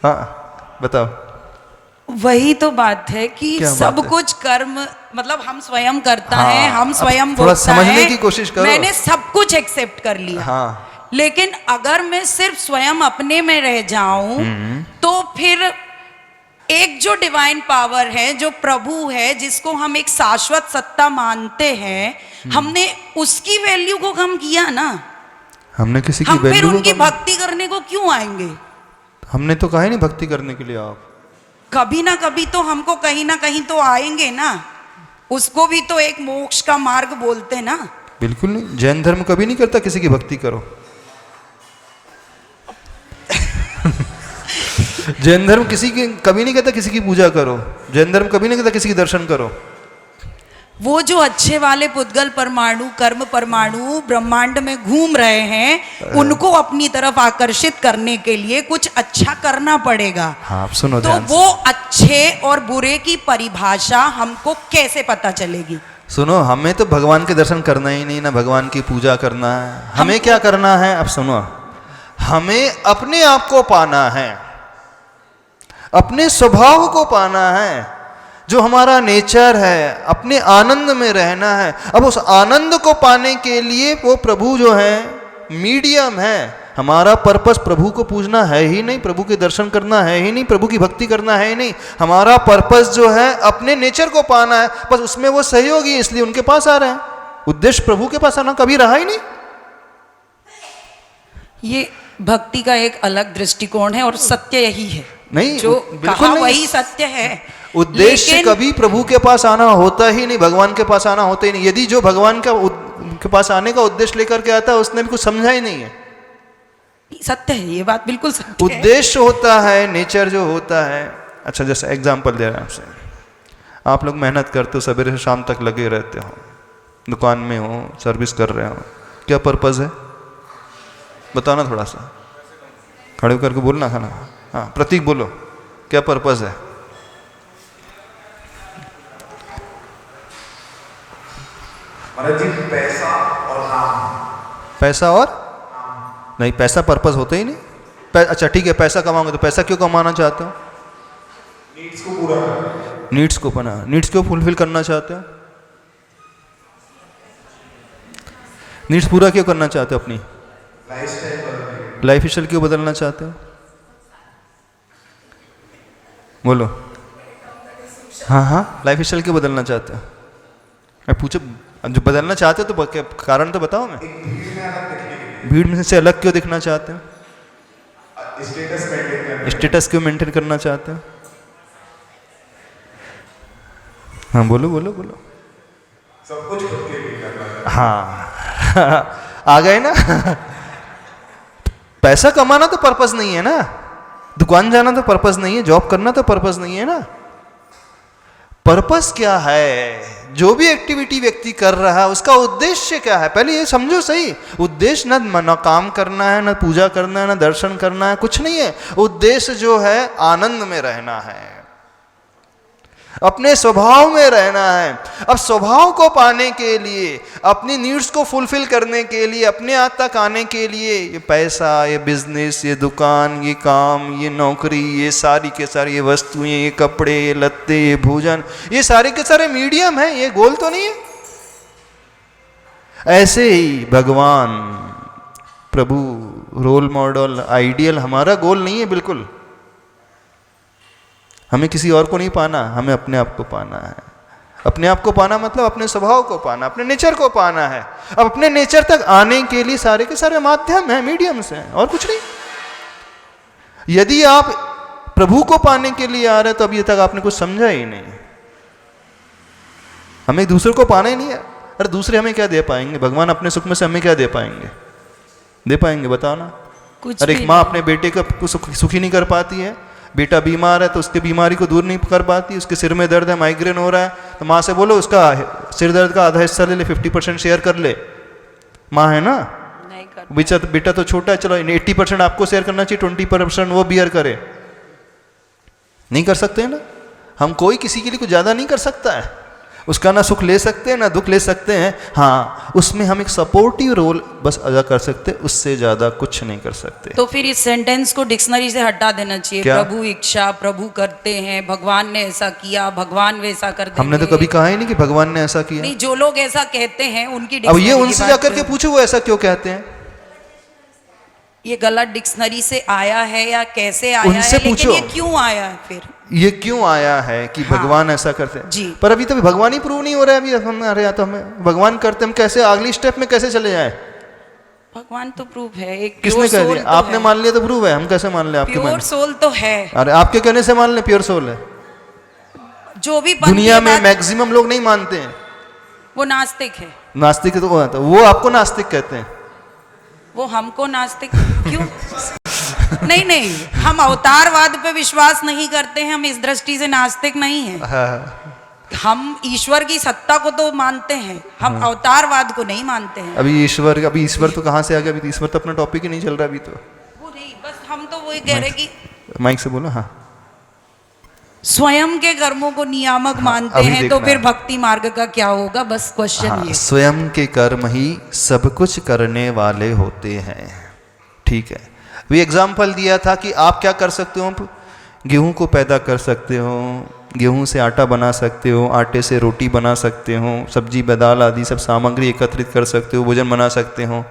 B: हाँ, बताओ।
F: वही तो बात है कि
B: क्या
F: सब
B: बात है?
F: कुछ कर्म मतलब हम स्वयं करता
B: हाँ,
F: है, हम
B: अब
F: स्वयं
B: थोड़ा
F: भोगता
B: समझने
F: है।
B: की कोशिश करो।
F: मैंने सब कुछ एक्सेप्ट कर लिया।
B: हाँ,
F: लेकिन अगर मैं सिर्फ स्वयं अपने में रह जाऊं तो फिर एक जो डिवाइन पावर है, जो प्रभु है, जिसको हम एक शाश्वत सत्ता मानते हैं, हमने उसकी वैल्यू को कम किया ना।
B: हमने किसी की
F: हम फिर
B: वैल्यू
F: उनकी
B: को
F: भक्ति करने को क्यों आएंगे?
B: हमने तो कहा ही नहीं भक्ति करने के लिए आप।
F: कभी ना कभी तो हमको कहीं ना कहीं तो आएंगे ना। उसको भी तो एक मोक्ष का मार्ग बोलते हैं ना।
B: बिल्कुल नहीं, जैन धर्म कभी नहीं करता किसी की भक्ति करो। जैन धर्म किसी की कभी नहीं कहता किसी की पूजा करो। जैन धर्म कभी नहीं कहता किसी की दर्शन करो।
F: वो जो अच्छे वाले पुद्गल परमाणु, कर्म परमाणु ब्रह्मांड में घूम रहे हैं, उनको अपनी तरफ आकर्षित करने के लिए कुछ अच्छा करना पड़ेगा।
B: हाँ, आप सुनो
F: तो
B: ध्यान से।
F: वो अच्छे और बुरे की परिभाषा हमको कैसे पता चलेगी?
B: सुनो, हमें तो भगवान के दर्शन करना ही नहीं, ना भगवान की पूजा करना है। हमें क्या करना है? अब सुनो, हमें अपने आप को पाना है, अपने स्वभाव को पाना है, जो हमारा नेचर है, अपने आनंद में रहना है। अब उस आनंद को पाने के लिए वो प्रभु जो है मीडियम है। हमारा पर्पस प्रभु को पूजना है ही नहीं, प्रभु के दर्शन करना है ही नहीं, प्रभु की भक्ति करना है ही नहीं। हमारा पर्पस जो है अपने नेचर को पाना है। बस उसमें वो सहयोगी, इसलिए उनके पास आ रहे हैं। उद्देश्य प्रभु के पास आना कभी रहा ही नहीं।
F: ये भक्ति का एक अलग दृष्टिकोण है और सत्य यही है।
B: नहीं,
F: जो
B: बिल्कुल
F: कहा
B: नहीं।
F: वही सत्य है।
B: उद्देश्य
F: लेकिन
B: कभी प्रभु के पास आना होता ही नहीं, भगवान के पास आना होता ही नहीं। यदि जो भगवान के पास आने का उद्देश्य लेकर के आता है, उसने भी कुछ समझा ही नहीं है।
F: सत्य है, ये बात बिल्कुल सत्य है।
B: उद्देश्य होता है, नेचर जो होता है। अच्छा, जैसे एग्जांपल दे रहा हूं आपसे। आप लोग मेहनत करते हो, सवेरे से शाम तक लगे रहते हो, दुकान में हो, सर्विस कर रहे हो, क्या पर्पस है? बताओ ना, थोड़ा सा खड़े होकर के बोलना था ना। हाँ, प्रतीक बोलो, क्या पर्पस है?
E: महाराज जी, पैसा और नाम।
B: पैसा और नहीं, पैसा पर्पस होता ही नहीं। अच्छा ठीक है, पैसा कमाओगे तो पैसा क्यों कमाना चाहते हो?
E: नीड्स को पूरा करना।
B: नीड्स को बना, नीड्स क्यों फुलफिल करना चाहते हो? नीड्स पूरा क्यों करना चाहते हो? अपनी लाइफ स्टाइल क्यों बदलना चाहते हो? बोलो। हाँ हाँ, लाइफ स्टाइल क्यों बदलना चाहते हो? मैं पूछो, जो बदलना चाहते हो तो कारण तो बताओ। मैं भीड़ में से अलग क्यों दिखना चाहते हो? स्टेटस क्यों मेंटेन करना चाहते हो? हाँ बोलो बोलो बोलो।
E: सब कुछ खुद के लिए करना है।
B: हाँ आ गए ना। पैसा कमाना तो पर्पस नहीं है ना, दुकान जाना तो पर्पस नहीं है, जॉब करना तो पर्पस नहीं है ना। पर्पस क्या है? जो भी एक्टिविटी व्यक्ति कर रहा है उसका उद्देश्य क्या है? पहले ये समझो सही। उद्देश्य ना काम करना है, ना पूजा करना है, ना दर्शन करना है, कुछ नहीं है। उद्देश्य जो है आनंद में रहना है, अपने स्वभाव में रहना है। अब स्वभाव को पाने के लिए, अपनी नीड्स को फुलफिल करने के लिए, अपने आप तक आने के लिए ये पैसा, ये बिजनेस, ये दुकान, ये काम, ये नौकरी, ये सारी के सारी ये वस्तुएं, ये कपड़े, ये लत्ते, ये भोजन, ये सारे के सारे मीडियम है, ये गोल तो नहीं है। ऐसे ही भगवान, प्रभु, रोल मॉडल, आइडियल हमारा गोल नहीं है बिल्कुल। हमें किसी और को नहीं पाना, हमें अपने आप को पाना है। अपने आप को पाना मतलब अपने स्वभाव को पाना, अपने नेचर को पाना है। अब अपने नेचर तक आने के लिए सारे के सारे माध्यम हैं, मीडियम्स हैं, और कुछ नहीं। यदि आप प्रभु को पाने के लिए आ रहे हैं तो अभी तक आपने कुछ समझा ही नहीं। हमें दूसरे को पाना ही नहीं है। अरे दूसरे हमें क्या दे पाएंगे? भगवान अपने सुख में से हमें क्या दे पाएंगे? दे पाएंगे बताओ ना।
F: कुछ
B: अरे
F: भी
B: एक माँ
F: नहीं।
B: अपने बेटे को सुखी नहीं कर पाती है। बेटा बीमार है तो उसकी बीमारी को दूर नहीं कर पाती। उसके सिर में दर्द है, माइग्रेन हो रहा है, तो माँ से बोलो उसका सिर दर्द का आधा हिस्सा ले ले, 50% शेयर कर ले। माँ है ना,
F: नहीं कर।
B: बेटा तो छोटा है, चलो 80% आपको शेयर करना चाहिए, 20% वो बियर करे। नहीं कर सकते ना हम, कोई किसी के लिए कुछ ज़्यादा नहीं कर सकता है। उसका ना सुख ले सकते हैं ना दुख ले सकते हैं। हाँ, उसमें हम एक सपोर्टिव रोल बस अदा कर सकते हैं, उससे ज़्यादा कुछ नहीं कर सकते।
F: तो फिर इस सेंटेंस को डिक्शनरी से हटा देना चाहिए।
B: क्या?
F: प्रभु इच्छा, प्रभु करते हैं, भगवान ने ऐसा किया, भगवान वैसा कर देंगे।
B: हमने तो कभी कहा ही नहीं कि भगवान ने ऐसा किया।
F: नहीं, जो लोग ऐसा कहते हैं उनकी
B: अब ये
F: डिक्शनरी की
B: उनसे
F: बात
B: जाकर के
F: करो।
B: पूछो वो ऐसा क्यों कहते हैं।
F: ये गलत डिक्शनरी से आया है या कैसे आया
B: उनसे
F: है, लेकिन
B: पूछो।
F: ये क्यों आया है फिर?
B: ये क्यों आया है कि
F: हाँ।
B: भगवान ऐसा करते हैं।
F: जी।
B: पर अभी तो भगवान ही प्रूव नहीं हो रहा है। अभी हम अरे या तो हमें भगवान करते, हम कैसे अगली स्टेप में कैसे चले जाए।
F: भगवान तो प्रूफ है, एक
B: किसने
F: pure
B: कह
F: soul
B: दिया?
F: तो
B: आपने
F: है।
B: मान लिया तो प्रूव है, हम कैसे मान ले आपके
F: प्योर
B: मान।
F: सोल तो है।
B: अरे आपके कहने से मान ले प्योर सोल है।
F: जो भी पंथ
B: दुनिया
F: ये
B: में
F: बात-
B: मैक्सिमम लोग नहीं मानते हैं।
F: वो नास्तिक है।
B: नास्तिक तो वो आपको नास्तिक कहते हैं।
F: वो हमको नास्तिक क्यों? नहीं नहीं, हम अवतारवाद पे विश्वास नहीं करते हैं, हम इस दृष्टि से नास्तिक नहीं है।
B: हाँ।
F: हम ईश्वर की सत्ता को तो मानते हैं, हम अवतारवाद को नहीं मानते हैं।
B: अभी ईश्वर तो कहाँ से आ गया। अभी तो ईश्वर तो अपना टॉपिक ही नहीं चल रहा अभी तो।
F: वो नहीं, बस हम तो वही कह रहे कि
B: माइक से बोलो। हाँ,
F: स्वयं के कर्मों को नियामक मानते
B: अभी
F: हैं तो
B: देखना
F: फिर
B: है।
F: भक्ति मार्ग का क्या होगा? बस क्वेश्चन
B: हाँ,
F: ये।
B: स्वयं के कर्म ही सब कुछ करने वाले होते हैं। ठीक है, अभी एग्जाम्पल दिया था कि आप क्या कर सकते हो। गेहूं को पैदा कर सकते हो, गेहूं से आटा बना सकते हो, आटे से रोटी बना सकते हो, सब्जी दाल आदि सब सामग्री एकत्रित कर सकते हो, भोजन बना सकते हो।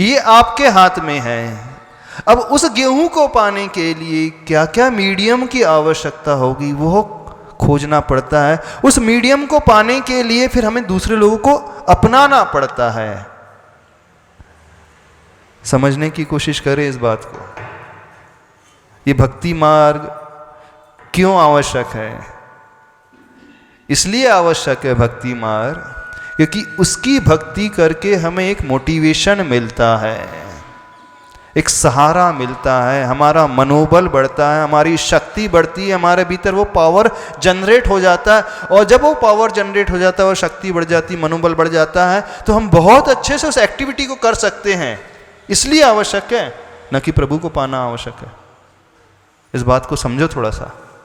B: ये आपके हाथ में है। अब उस गेहूं को पाने के लिए क्या क्या मीडियम की आवश्यकता होगी वो खोजना पड़ता है। उस मीडियम को पाने के लिए फिर हमें दूसरे लोगों को अपनाना पड़ता है। समझने की कोशिश करें इस बात को। ये भक्ति मार्ग क्यों आवश्यक है? इसलिए आवश्यक है भक्ति मार्ग क्योंकि उसकी भक्ति करके हमें एक मोटिवेशन मिलता है, एक सहारा मिलता है, हमारा मनोबल बढ़ता है, हमारी शक्ति बढ़ती है, हमारे भीतर वो पावर जनरेट हो जाता है। और जब वो पावर जनरेट हो जाता है और शक्ति बढ़ जाती है, मनोबल बढ़ जाता है, तो हम बहुत अच्छे से उस एक्टिविटी को कर सकते हैं। इसलिए आवश्यक है, न कि प्रभु को पाना आवश्यक है। इस बात को समझो थोड़ा सा।